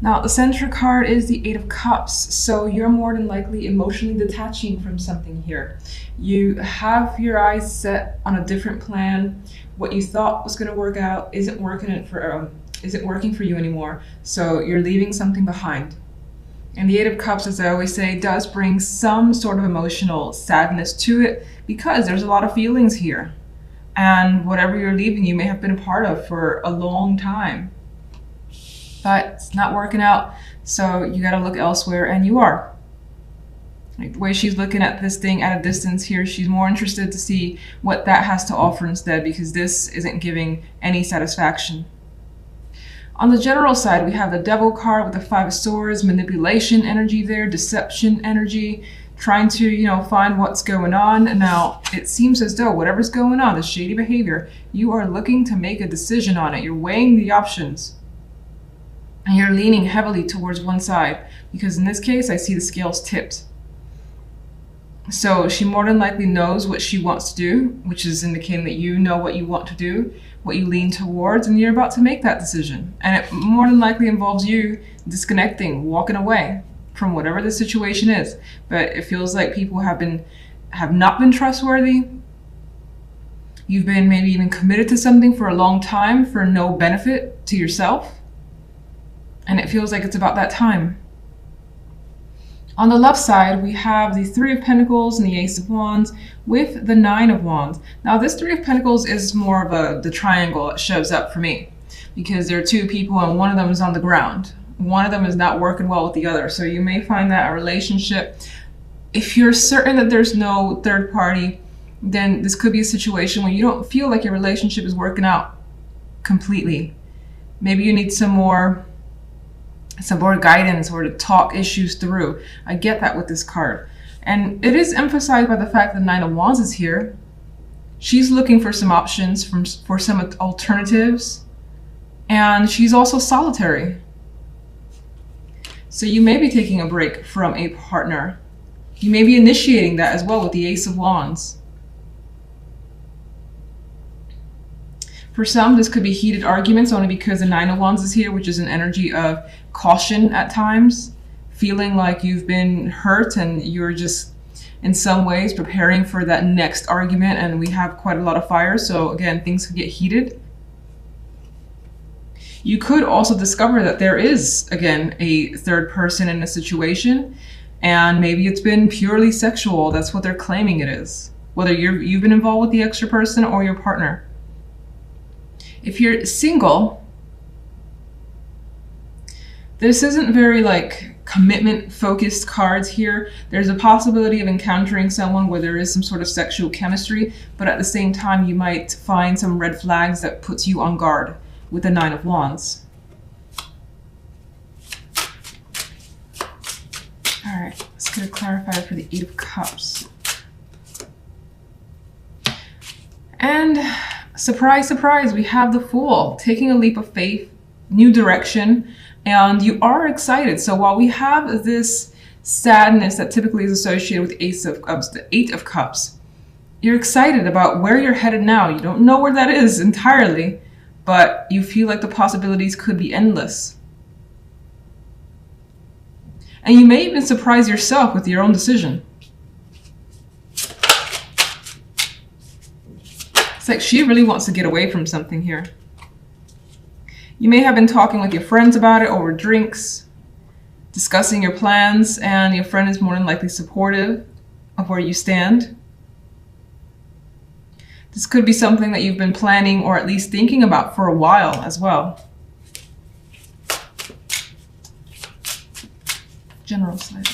Now, the center card is the Eight of Cups, so you're more than likely emotionally detaching from something here. You have your eyes set on a different plan. What you thought was going to work out isn't working for you anymore, so you're leaving something behind. And the Eight of Cups, as I always say, does bring some sort of emotional sadness to it because there's a lot of feelings here. And whatever you're leaving, you may have been a part of for a long time. But it's not working out, so you got to look elsewhere, and you are. Like the way she's looking at this thing at a distance here, she's more interested to see what that has to offer instead, because this isn't giving any satisfaction. On the general side, we have the Devil card with the Five of Swords, manipulation energy there, deception energy, trying to, find what's going on. Now, it seems as though whatever's going on, the shady behavior, you are looking to make a decision on it. You're weighing the options. And you're leaning heavily towards one side, because in this case, I see the scales tipped. So she more than likely knows what she wants to do, which is indicating that you know what you want to do, what you lean towards, and you're about to make that decision. And it more than likely involves you disconnecting, walking away from whatever the situation is. But it feels like people have not been trustworthy. You've been maybe even committed to something for a long time for no benefit to yourself. And it feels like it's about that time. On the left side, we have the Three of Pentacles and the Ace of Wands with the Nine of Wands. Now, this Three of Pentacles is more of the triangle that shows up for me, because there are two people and one of them is on the ground. One of them is not working well with the other. So you may find that a relationship, if you're certain that there's no third party, then this could be a situation where you don't feel like your relationship is working out completely. Maybe you need some more guidance or to talk issues through. I get that with this card. And it is emphasized by the fact that Nine of Wands is here. She's looking for some options, for some alternatives. And she's also solitary. So you may be taking a break from a partner. You may be initiating that as well with the Ace of Wands. For some, this could be heated arguments only because the Nine of Wands is here, which is an energy of caution at times, feeling like you've been hurt and you're just in some ways preparing for that next argument, and we have quite a lot of fire, so again, things could get heated. You could also discover that there is, again, a third person in a situation, and maybe it's been purely sexual. That's what they're claiming it is, whether you've been involved with the extra person or your partner. If you're single, this isn't very commitment focused cards here. There's a possibility of encountering someone where there is some sort of sexual chemistry, but at the same time you might find some red flags that puts you on guard with the Nine of Wands. All right, let's get a clarifier for the Eight of Cups. And surprise, surprise, we have the Fool, taking a leap of faith, new direction, and you are excited. So while we have this sadness that typically is associated with the Eight of Cups, you're excited about where you're headed now. You don't know where that is entirely, but you feel like the possibilities could be endless. And you may even surprise yourself with your own decision. It's like she really wants to get away from something here. You may have been talking with your friends about it over drinks, discussing your plans, and your friend is more than likely supportive of where you stand. This could be something that you've been planning or at least thinking about for a while as well. General side.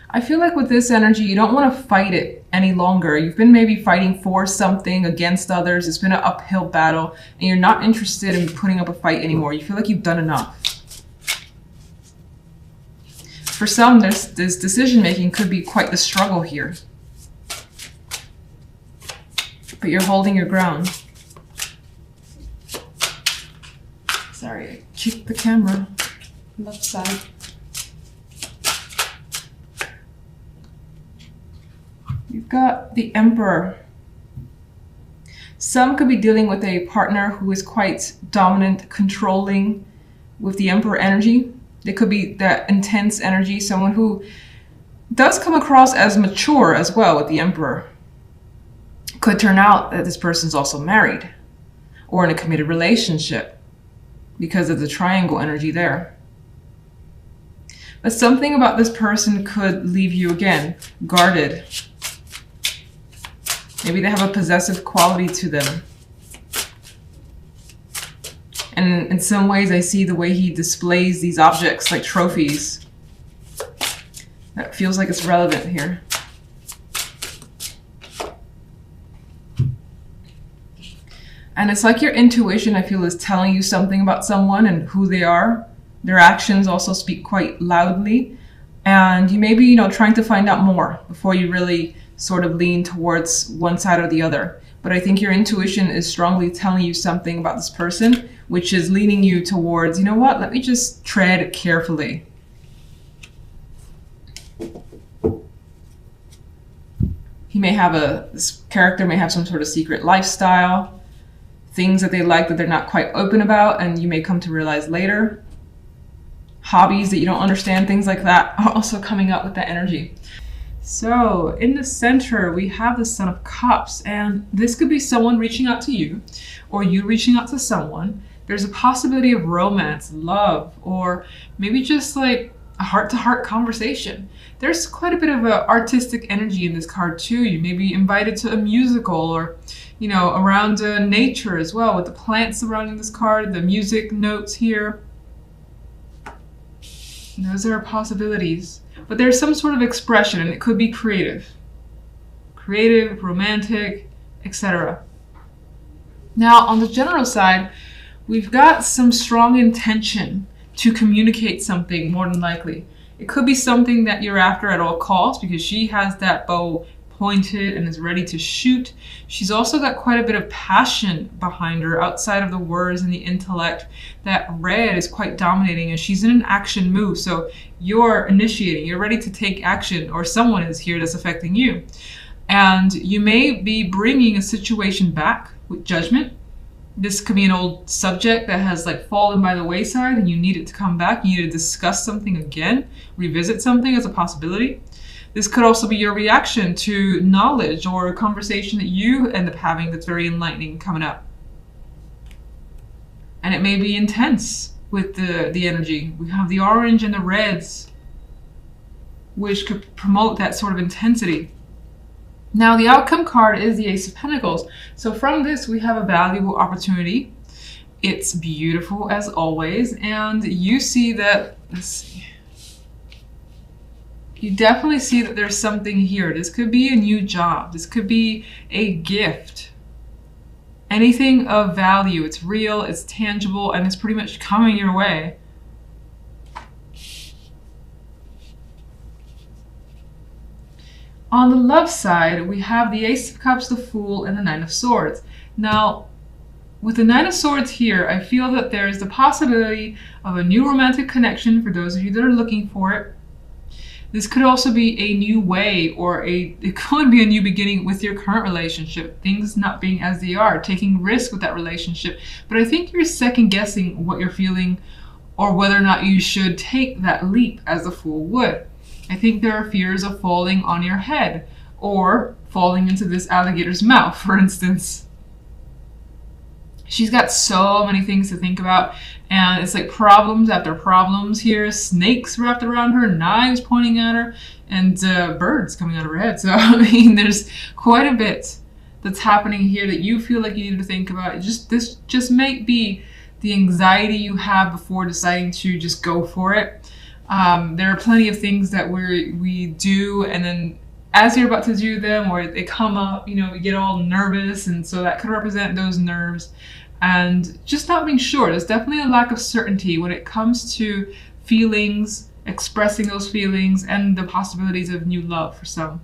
I feel like with this energy, you don't want to fight it any longer. You've been maybe fighting for something against others. It's been an uphill battle, and you're not interested in putting up a fight anymore. You feel like you've done enough. For some, this decision-making could be quite the struggle here. But you're holding your ground. Sorry, I kicked the camera. Left side. You've got the Emperor. Some could be dealing with a partner who is quite dominant, controlling with the Emperor energy. It could be that intense energy, someone who does come across as mature as well with the Emperor. Could turn out that this person's also married or in a committed relationship because of the triangle energy there. But something about this person could leave you, again, guarded. Maybe they have a possessive quality to them. And in some ways, I see the way he displays these objects like trophies. That feels like it's relevant here. And it's like your intuition, I feel, is telling you something about someone and who they are. Their actions also speak quite loudly. And you may be, trying to find out more before you really sort of lean towards one side or the other. But I think your intuition is strongly telling you something about this person, which is leaning you towards, let me just tread carefully. This character may have some sort of secret lifestyle, things that they like that they're not quite open about, and you may come to realize later. Hobbies that you don't understand, things like that are also coming up with that energy. So in the center, we have the Son of Cups, and this could be someone reaching out to you or you reaching out to someone. There's a possibility of romance, love, or maybe just like a heart-to-heart conversation. There's quite a bit of artistic energy in this card too. You may be invited to a musical or, around nature as well, with the plants surrounding this card, the music notes here. Those are possibilities. But there's some sort of expression, and it could be creative, romantic, etc. Now, on the general side, we've got some strong intention to communicate something, more than likely. It could be something that you're after at all costs because she has that bow pointed and is ready to shoot. She's also got quite a bit of passion behind her outside of the words and the intellect. That red is quite dominating and she's in an action move. So you're initiating, you're ready to take action, or someone is here that's affecting you. And you may be bringing a situation back with judgment. This could be an old subject that has fallen by the wayside and you need it to come back. You need to discuss something again, revisit something as a possibility. This could also be your reaction to knowledge or a conversation that you end up having that's very enlightening coming up. And it may be intense with the energy. We have the orange and the reds, which could promote that sort of intensity. Now, the outcome card is the Ace of Pentacles. So from this, we have a valuable opportunity. It's beautiful as always. And you see that, let's see. You definitely see that there's something here. This could be a new job. This could be a gift. Anything of value. It's real, it's tangible, and it's pretty much coming your way. On the love side, we have the Ace of Cups, the Fool, and the Nine of Swords. Now, with the Nine of Swords here, I feel that there's the possibility of a new romantic connection for those of you that are looking for it. This could also be a new way, or it could be a new beginning with your current relationship. Things not being as they are, taking risk with that relationship. But I think you're second guessing what you're feeling or whether or not you should take that leap as the Fool would. I think there are fears of falling on your head or falling into this alligator's mouth, for instance. She's got so many things to think about, and it's like problems after problems here. Snakes wrapped around her, knives pointing at her, and birds coming out of her head. So, I mean, there's quite a bit that's happening here that you feel like you need to think about. This just might be the anxiety you have before deciding to just go for it. There are plenty of things that we do, and then as you're about to do them, or they come up, you get all nervous, and so that could represent those nerves and just not being sure. There's definitely a lack of certainty when it comes to feelings, expressing those feelings, and the possibilities of new love for some.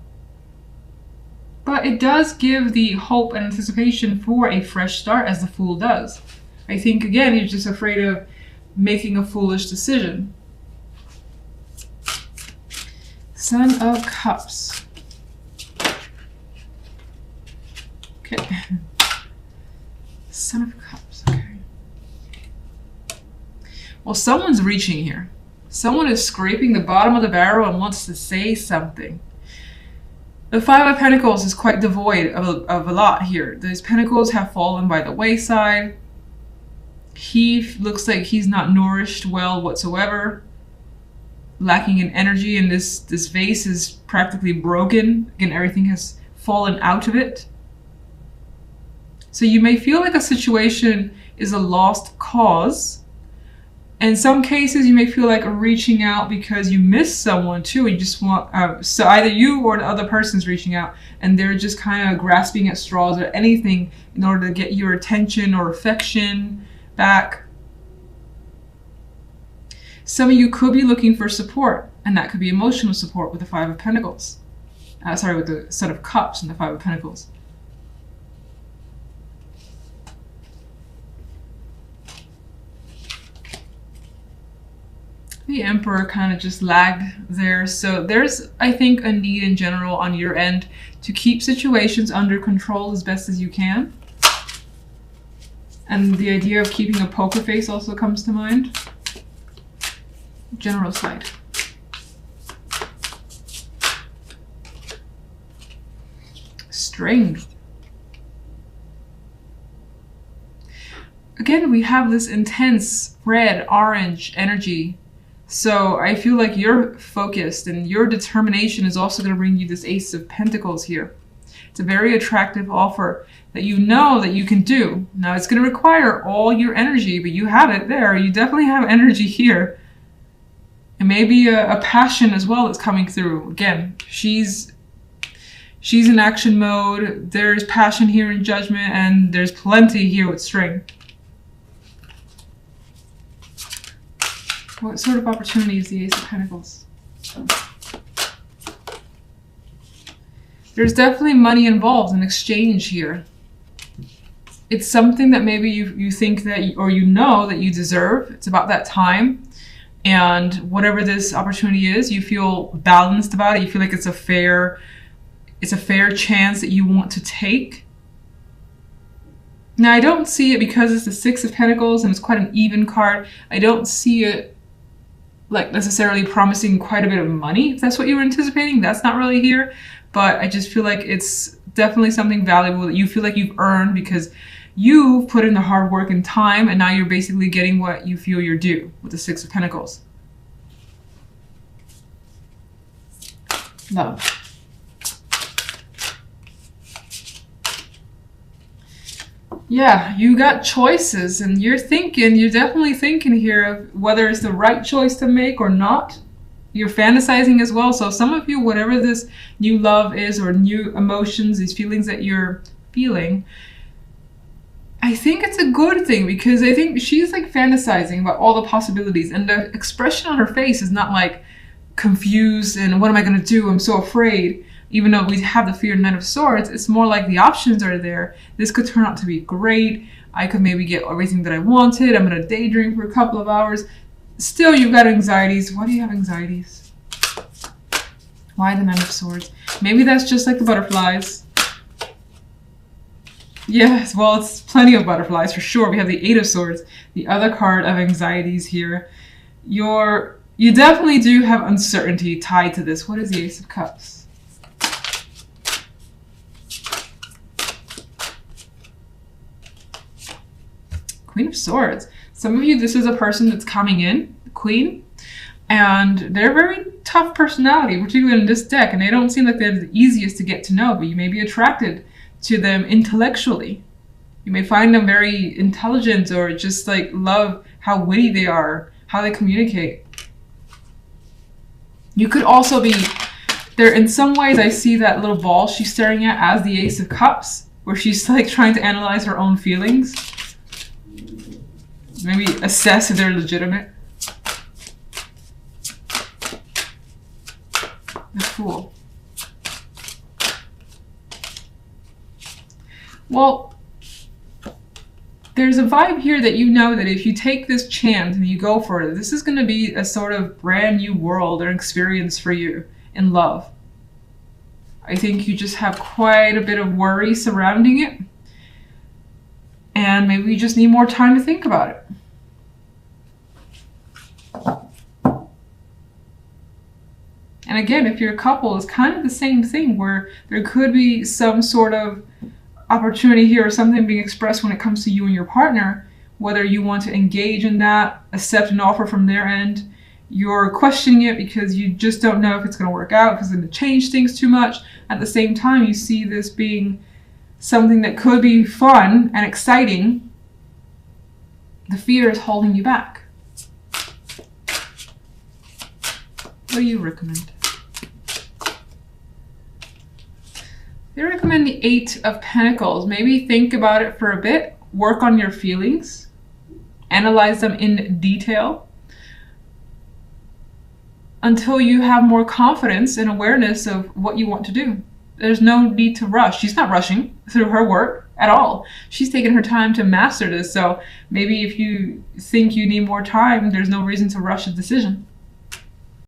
But it does give the hope and anticipation for a fresh start, as the Fool does. I think, again, you're just afraid of making a foolish decision. Son of Cups. Okay. Son of Cups, okay. Well, someone's reaching here. Someone is scraping the bottom of the barrel and wants to say something. The Five of Pentacles is quite devoid of a lot here. Those pentacles have fallen by the wayside. He looks like he's not nourished well whatsoever. Lacking in energy, and this vase is practically broken. Again, everything has fallen out of it. So you may feel like a situation is a lost cause. In some cases, you may feel like reaching out because you miss someone too. You just want, so either you or the other person's reaching out and they're just kind of grasping at straws or anything in order to get your attention or affection back. Some of you could be looking for support, and that could be emotional support with the Five of Pentacles. With the Set of Cups and the Five of Pentacles. The Emperor kind of just lagged there. So there's, I think, a need in general on your end to keep situations under control as best as you can. And the idea of keeping a poker face also comes to mind. General side. Strength. Again, we have this intense red, orange energy. So I feel like you're focused and your determination is also going to bring you this Ace of Pentacles here. It's a very attractive offer that you know that you can do. Now it's going to require all your energy, but you have it there. You definitely have energy here. And maybe a passion as well that's coming through. Again, she's in action mode. There's passion here in Judgment, and there's plenty here with Strength. What sort of opportunity is the Ace of Pentacles? There's definitely money involved in exchange here. It's something that maybe you think that, or you know that you deserve. It's about that time. And whatever this opportunity is, you feel balanced about it. You feel like it's a fair chance that you want to take. Now, I don't see it because it's the Six of Pentacles and it's quite an even card. I don't see it like necessarily promising quite a bit of money. If that's what you were anticipating, that's not really here. But I just feel like it's definitely something valuable that you feel like you've earned because you put in the hard work and time, and now you're basically getting what you feel you're due with the Six of Pentacles. Love. Yeah, you got choices, and you're definitely thinking here of whether it's the right choice to make or not. You're fantasizing as well. So some of you, whatever this new love is or new emotions, these feelings that you're feeling, I think it's a good thing because I think she's like fantasizing about all the possibilities, and the expression on her face is not like confused and what am I going to do? I'm so afraid. Even though we have the Fear Knight of Swords, it's more like the options are there. This could turn out to be great. I could maybe get everything that I wanted. I'm going to daydream for a couple of hours. Still, you've got anxieties. Why do you have anxieties? Why the Knight of Swords? Maybe that's just like the butterflies. Yes, well, it's plenty of butterflies for sure. We have the Eight of Swords, the other card of anxieties here. You definitely do have uncertainty tied to this. What is the Ace of Cups? Queen of Swords. Some of you, this is a person that's coming in, the Queen, and they're a very tough personality, particularly in this deck, and they don't seem like they're the easiest to get to know, but you may be attracted to them intellectually. You may find them very intelligent or just like love how witty they are, how they communicate. You could also be there in some ways. I see that little ball she's staring at as the Ace of Cups, where she's like trying to analyze her own feelings. Maybe assess if they're legitimate. The Fool. Well, there's a vibe here that you know that if you take this chance and you go for it, this is going to be a sort of brand new world or experience for you in love. I think you just have quite a bit of worry surrounding it. and maybe you just need more time to think about it. And again, if you're a couple, it's kind of the same thing where there could be some sort of opportunity here or something being expressed when it comes to you and your partner, whether you want to engage in that, accept an offer from their end. You're questioning it because you just don't know if it's going to work out, because it's going to change things too much. At the same time, you see this being something that could be fun and exciting. The fear is holding you back. What do you recommend? I recommend the 8 of Pentacles. Maybe think about it for a bit, work on your feelings, analyze them in detail until you have more confidence and awareness of what you want to do. There's no need to rush. She's not rushing through her work at all. She's taking her time to master this. So maybe if you think you need more time, there's no reason to rush a decision.